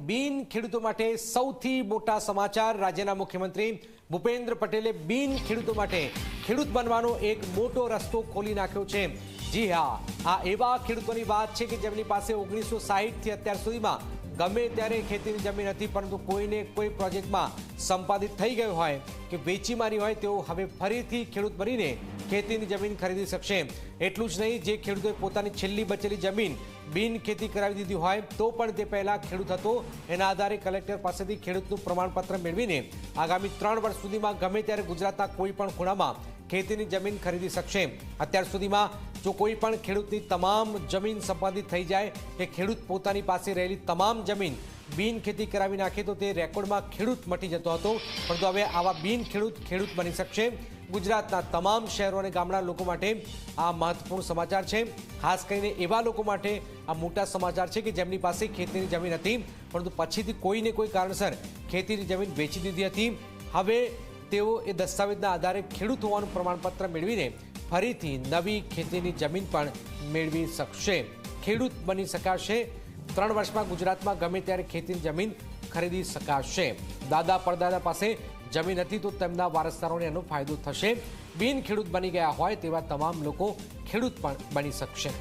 બીન ખેડૂતો માટે સૌથી મોટા સમાચાર। રાજ્યના મુખ્યમંત્રી ભૂપેન્દ્ર પટેલે બીન ખેડૂતો માટે ખેડૂત બનવાનો એક મોટો રસ્તો ખોલી નાખ્યો છે। જી હા, આ એવા ખેડૂતોની વાત છે કે જેમની પાસે 1960 થી અત્યાર સુધીમાં ગમે ત્યારે ખેતીની જમીન હતી, પરંતુ કોઈને કોઈ પ્રોજેક્ટમાં સંપાદિત થઈ ગયો હોય કે વેચી મારી હોય તેઓ હવે ફરીથી ખેડૂત બનીને ખેતીની જમીન ખરીદી શકશે। એટલું જ નહીં, જે ખેડૂતોએ પોતાની છેલ્લી બચેલી જમીન બિન ખેતી કરાવી દીધી હોય તો પણ તે પહેલા ખેડૂત હતો, એના આધારે કલેક્ટર પાસેથી ખેડૂતનું પ્રમાણપત્ર મેળવીને આગામી 3 વર્ષ સુધીમાં ગમે ત્યારે ગુજરાતના કોઈ પણ ખૂણામાં ખેતીની જમીન ખરીદી શકશે। અત્યાર સુધીમાં જો કોઈ પણ ખેડૂતની તમામ જમીન સંપાદિત થઈ જાય કે ખેડૂત પોતાની પાસે રહેલી તમામ જમીન બિન ખેતી કરાવી નાખે તો તે રેકોર્ડમાં ખેડૂત મટી જતો હતો, પરંતુ હવે આવા બિન ખેડૂત બની શકશે। ગુજરાતના તમામ શહેરો અને ગામડા લોકો માટે આ મહત્વપૂર્ણ સમાચાર છે। ખાસ કરીને એવા લોકો માટે આ મોટા સમાચાર છે કે જેમની પાસે ખેતીની જમીન હતી પરંતુ પછીથી કોઈને કોઈ કારણસર ખેતીની જમીન વેચી દીધી હતી। હવે તેઓ એ દસ્તાવેજના આધારે ખેડૂત હોવાનું પ્રમાણપત્ર મેળવીને ફરીથી નવી ખેતીની જમીન પણ મેળવી શકશે, ખેડૂત બની શકાશે। 3 વર્ષમાં ગુજરાતમાં ગમે ત્યારે ખેતીની જમીન ખરીદી શકાશે। દાદા પરદાદા પાસે જમીન હતી તો તેમના વારસદારોને એનો ફાયદો થશે। બિન ખેડૂત બની ગયા હોય તેવા તમામ લોકો ખેડૂત પણ બની શકશે।